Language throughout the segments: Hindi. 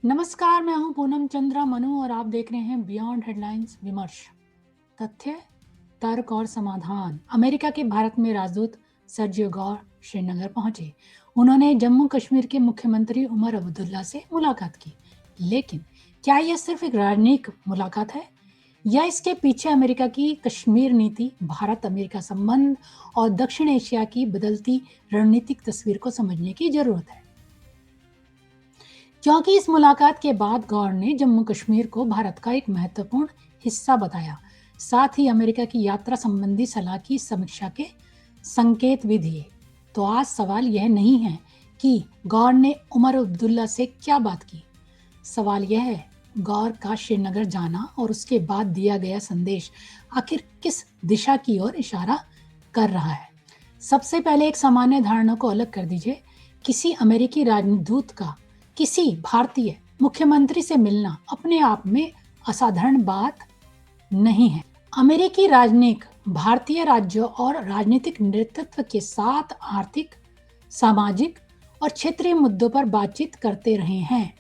नमस्कार, मैं हूं पूनम चंद्रा मनु और आप देख रहे हैं बियॉन्ड हेडलाइंस विमर्श। तथ्य, तर्क और समाधान। अमेरिका के भारत में राजदूत सर्जियो गौर श्रीनगर पहुंचे। उन्होंने जम्मू कश्मीर के मुख्यमंत्री उमर अब्दुल्ला से मुलाकात की। लेकिन क्या यह सिर्फ एक राजनयिक मुलाकात है या इसके पीछे अमेरिका की कश्मीर नीति, भारत अमेरिका संबंध और दक्षिण एशिया की बदलती रणनीतिक तस्वीर को समझने की जरूरत है? क्योंकि इस मुलाकात के बाद गौर ने जम्मू कश्मीर को भारत का एक महत्वपूर्ण हिस्सा बताया, साथ ही अमेरिका की यात्रा संबंधी सलाह की समीक्षा के संकेत भी दिए। तो आज सवाल यह नहीं है कि गौर ने उमर अब्दुल्ला से क्या बात की। सवाल यह है, गौर का श्रीनगर जाना और उसके बाद दिया गया संदेश आखिर किस दिशा की ओर इशारा कर रहा है। सबसे पहले एक सामान्य धारणा को अलग कर दीजिए। किसी अमेरिकी राजदूत का किसी भारतीय मुख्यमंत्री से मिलना अपने आप में असाधारण बात नहीं है। अमेरिकी राजनयिक भारतीय राज्यों और राजनीतिक नेतृत्व के साथ आर्थिक, सामाजिक और क्षेत्रीय मुद्दों पर बातचीत करते रहे हैं,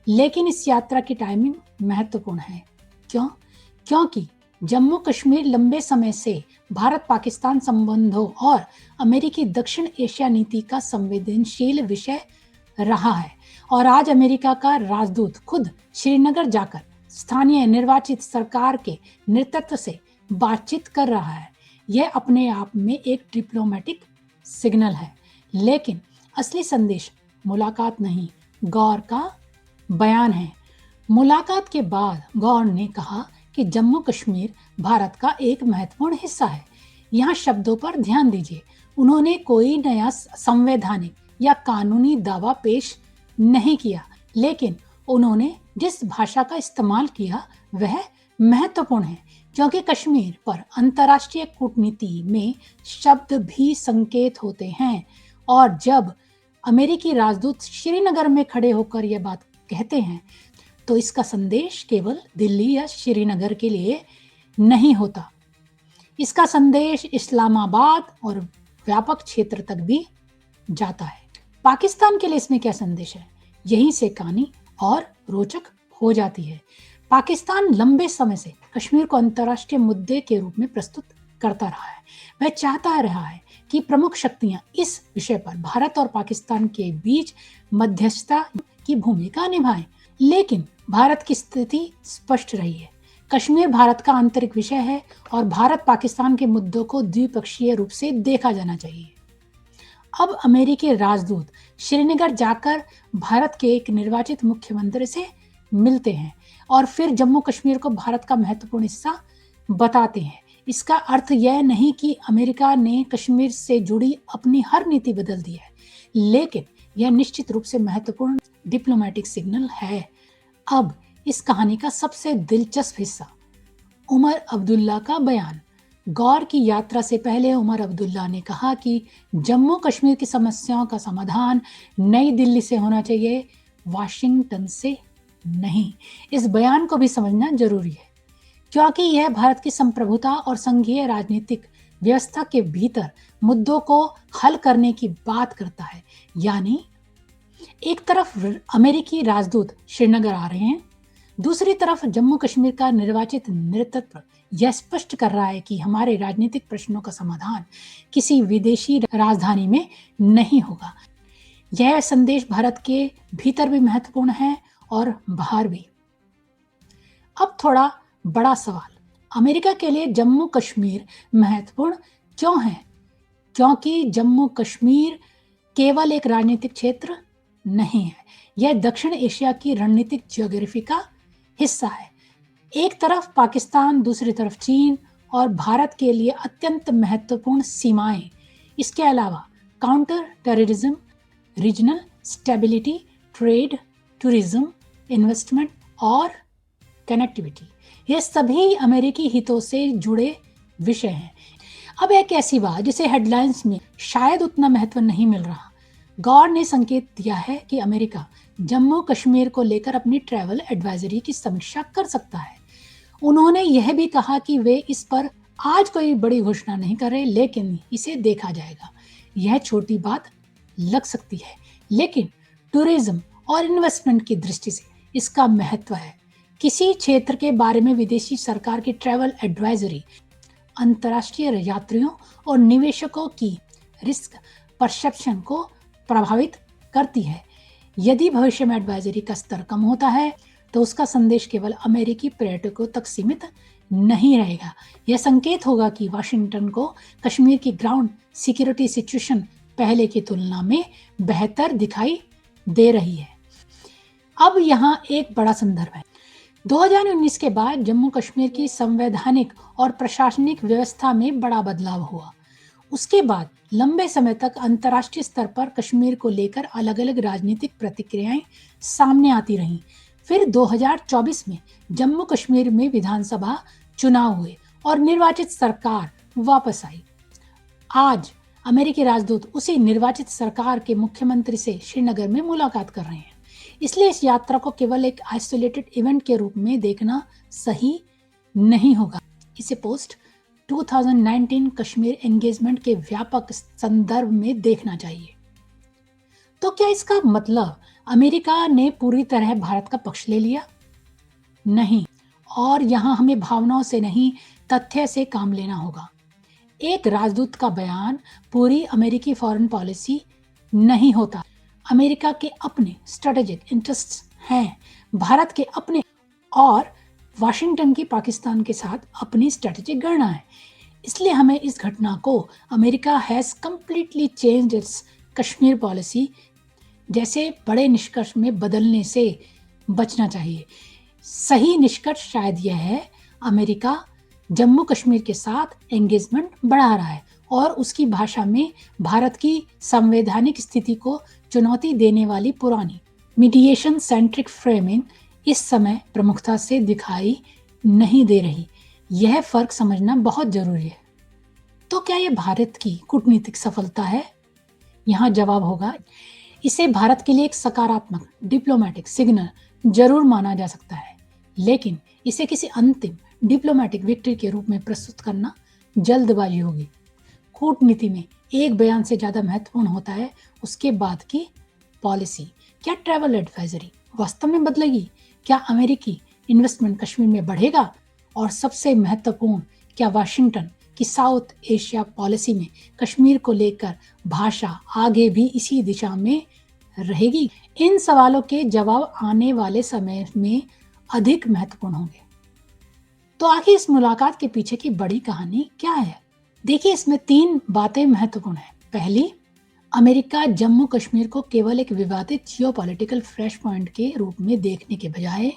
लेकिन इस यात्रा की टाइमिंग महत्वपूर्ण है। क्योंकि जम्मू कश्मीर लंबे समय से भारत पाकिस्तान संबंधों और अमेरिकी दक्षिण एशिया नीति का संवेदनशील विषय रहा है और आज अमेरिका का राजदूत खुद श्रीनगर जाकर स्थानीय निर्वाचित सरकार के नेतृत्व से बातचीत कर रहा है। यह अपने आप में एक डिप्लोमेटिक सिग्नल है, लेकिन असली संदेश मुलाकात नहीं, गौर का बयान है। मुलाकात के बाद गौर ने कहा कि जम्मू कश्मीर भारत का एक महत्वपूर्ण हिस्सा है। यहाँ शब्दों पर ध्यान दीजिए। उन्होंने कोई नया संवैधानिक या कानूनी दावा पेश नहीं किया, लेकिन उन्होंने जिस भाषा का इस्तेमाल किया वह महत्वपूर्ण है, क्योंकि कश्मीर पर अंतर्राष्ट्रीय कूटनीति में शब्द भी संकेत होते हैं। और जब अमेरिकी राजदूत श्रीनगर में खड़े होकर यह बात कहते हैं, तो इसका संदेश केवल दिल्ली या श्रीनगर के लिए नहीं होता। इसका संदेश इस्लामाबाद और व्यापक क्षेत्र तक भी जाता है। पाकिस्तान के लिए इसमें क्या संदेश है, यहीं से कहानी और रोचक हो जाती है। पाकिस्तान लंबे समय से कश्मीर को अंतर्राष्ट्रीय मुद्दे के रूप में प्रस्तुत करता रहा है। वह चाहता रहा है कि प्रमुख शक्तियां इस विषय पर भारत और पाकिस्तान के बीच मध्यस्थता की भूमिका निभाएं, लेकिन भारत की स्थिति स्पष्ट रही है। कश्मीर भारत का आंतरिक विषय है और भारत पाकिस्तान के मुद्दों को द्विपक्षीय रूप से देखा जाना चाहिए। अब अमेरिकी राजदूत श्रीनगर जाकर भारत के एक निर्वाचित मुख्यमंत्री से मिलते हैं और फिर जम्मू कश्मीर को भारत का महत्वपूर्ण हिस्सा बताते हैं। इसका अर्थ यह नहीं कि अमेरिका ने कश्मीर से जुड़ी अपनी हर नीति बदल दी है, लेकिन यह निश्चित रूप से महत्वपूर्ण डिप्लोमेटिक सिग्नल है। अब इस कहानी का सबसे दिलचस्प हिस्सा, उमर अब्दुल्ला का बयान। गौर की यात्रा से पहले उमर अब्दुल्ला ने कहा कि जम्मू कश्मीर की समस्याओं का समाधान नई दिल्ली से होना चाहिए, वाशिंगटन से नहीं। इस बयान को भी समझना जरूरी है, क्योंकि यह भारत की संप्रभुता और संघीय राजनीतिक व्यवस्था के भीतर मुद्दों को हल करने की बात करता है। यानी एक तरफ अमेरिकी राजदूत श्रीनगर आ रहे हैं, दूसरी तरफ जम्मू कश्मीर का निर्वाचित नेतृत्व यह स्पष्ट कर रहा है कि हमारे राजनीतिक प्रश्नों का समाधान किसी विदेशी राजधानी में नहीं होगा। यह संदेश भारत के भीतर भी महत्वपूर्ण है और बाहर भी। अब थोड़ा बड़ा सवाल, अमेरिका के लिए जम्मू कश्मीर महत्वपूर्ण क्यों है? क्योंकि जम्मू कश्मीर केवल एक राजनीतिक क्षेत्र नहीं है, यह दक्षिण एशिया की रणनीतिक ज्योग्राफी का हिस्सा है। एक तरफ पाकिस्तान, दूसरी तरफ चीन और भारत के लिए अत्यंत महत्वपूर्ण सीमाएं। इसके अलावा counter terrorism, regional stability, trade, tourism, investment और कनेक्टिविटी, ये सभी अमेरिकी हितों से जुड़े विषय हैं। अब एक ऐसी बात जिसे हेडलाइंस में शायद उतना महत्व नहीं मिल रहा, गौर ने संकेत दिया है कि अमेरिका जम्मू कश्मीर को लेकर अपनी ट्रैवल एडवाइजरी की समीक्षा कर सकता है। उन्होंने यह भी कहा कि वे इस पर आज कोई बड़ी घोषणा नहीं कर रहे, लेकिन इसे देखा जाएगा। यह छोटी बात लग सकती है, लेकिन टूरिज्म और इन्वेस्टमेंट की दृष्टि से इसका महत्व है। किसी क्षेत्र के बारे में विदेशी सरकार की ट्रैवल एडवाइजरी अंतर्राष्ट्रीय यात्रियों और निवेशकों की रिस्क परसेप्शन को प्रभावित करती है। यदि भविष्य में एडवाइजरी का स्तर कम होता है तो उसका संदेश केवल अमेरिकी पर्यटकों तक सीमित नहीं रहेगा। यह संकेत होगा कि वाशिंगटन को कश्मीर की ग्राउंड सिक्योरिटी सिचुएशन पहले की तुलना में बेहतर दिखाई दे रही है। अब यहाँ एक बड़ा संदर्भ है। 2019 के बाद जम्मू कश्मीर की संवैधानिक और प्रशासनिक व्यवस्था में बड़ा बदलाव हुआ। उसके बाद लंबे समय तक अंतर्राष्ट्रीय स्तर पर कश्मीर को लेकर अलग अलग राजनीतिक प्रतिक्रियाएं सामने आती रहीं। फिर 2024 में जम्मू कश्मीर में विधानसभा चुनाव हुए और निर्वाचित सरकार वापस आई। आज अमेरिकी राजदूत उसी निर्वाचित सरकार के मुख्यमंत्री से श्रीनगर में मुलाकात कर रहे हैं। इसलिए इस यात्रा को केवल एक आइसोलेटेड इवेंट के रूप में देखना सही नहीं होगा। इसे पोस्ट 2019 कश्मीर एंगेजमेंट के व्यापक संदर्भ में देखना चाहिए। तो क्या इसका मतलब अमेरिका ने पूरी तरह भारत का पक्ष ले लिया? नहीं, और यहाँ हमें भावनाओं से नहीं, तथ्य से काम लेना होगा। एक राजदूत का बयान पूरी अमेरिकी फॉरेन पॉलिसी नहीं होता। अमेरिका के अपने स्ट्रेटेजिक इंटरेस्ट्स हैं, भारत के अपने, और वाशिंगटन की पाकिस्तान के साथ अपनी स्ट्रेटेजिक गणना है। इसलिए हमें इस घटना को America has completely changed it's Kashmir policy जैसे बड़े निष्कर्ष में बदलने से बचना चाहिए। सही निष्कर्ष शायद यह है, अमेरिका जम्मू कश्मीर के साथ एंगेजमेंट बढ़ा रहा है और उसकी भाषा में भारत की संवैधानिक स्थिति को चुनौती देने वाली पुरानी मीडिएशन सेंट्रिक फ्रेमिंग इस समय प्रमुखता से दिखाई नहीं दे रही। यह फर्क समझना बहुत जरूरी है। तो क्या यह भारत की कूटनीतिक सफलता है? यहाँ जवाब होगा, इसे भारत के लिए एक सकारात्मक डिप्लोमेटिक सिग्नल जरूर माना जा सकता है, लेकिन इसे किसी अंतिम डिप्लोमेटिक विक्ट्री के रूप में प्रस्तुत करना जल्दबाजी होगी। कूटनीति में एक बयान से ज्यादा महत्वपूर्ण होता है उसके बाद की पॉलिसी। क्या ट्रैवल एडवाइजरी वास्तव में बदलेगी? क्या अमेरिकी इन्वेस्टमेंट कश्मीर में बढ़ेगा? और सबसे महत्वपूर्ण, क्या वाशिंगटन की साउथ एशिया पॉलिसी में कश्मीर को लेकर भाषा आगे भी इसी दिशा में रहेगी? इन सवालों के जवाब आने वाले समय में अधिक महत्वपूर्ण होंगे। तो आखिर इस मुलाकात के पीछे की बड़ी कहानी क्या है? देखिए, इसमें 3 बातें महत्वपूर्ण है। पहली, अमेरिका जम्मू कश्मीर को केवल एक विवादित जियोपॉलिटिकल फ्लैश पॉइंट के रूप में देखने के बजाय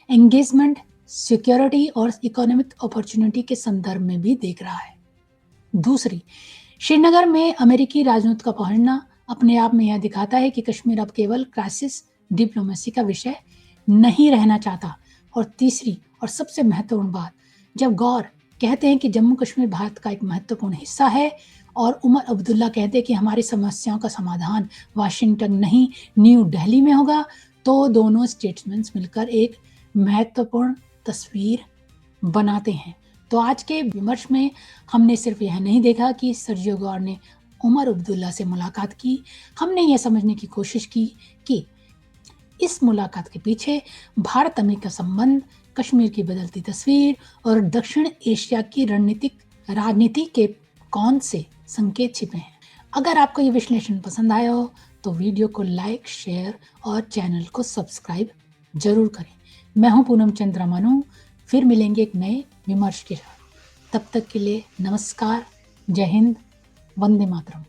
एंगेजमेंट, सिक्योरिटी और इकोनॉमिक अपॉर्चुनिटी के संदर्भ में भी देख रहा है। दूसरी, श्रीनगर में अमेरिकी राजदूत का पहुंचना अपने आप में यह दिखाता है कि कश्मीर अब केवल क्राइसिस डिप्लोमेसी का विषय नहीं रहना चाहता। और तीसरी और सबसे महत्वपूर्ण बात, जब गौर कहते हैं कि जम्मू कश्मीर भारत का एक महत्वपूर्ण हिस्सा है और उमर अब्दुल्ला कहते हैं कि हमारी समस्याओं का समाधान वाशिंगटन नहीं न्यू दिल्ली में होगा, तो दोनों स्टेटमेंट्स मिलकर एक महत्वपूर्ण तस्वीर बनाते हैं। तो आज के विमर्श में हमने सिर्फ यह नहीं देखा कि सर्जियो गौर ने उमर अब्दुल्ला से मुलाकात की, हमने यह समझने की कोशिश की कि इस मुलाकात के पीछे भारत अमेरिका संबंध, कश्मीर की बदलती तस्वीर और दक्षिण एशिया की राजनीति के कौन से संकेत छिपे हैं। अगर आपको ये विश्लेषण पसंद आया हो तो वीडियो को लाइक, शेयर और चैनल को सब्सक्राइब जरूर करें। मैं हूं पूनम चंद्र मनु, फिर मिलेंगे एक नए विमर्श के साथ। तब तक के लिए नमस्कार, जय हिंद, वंदे मातरम।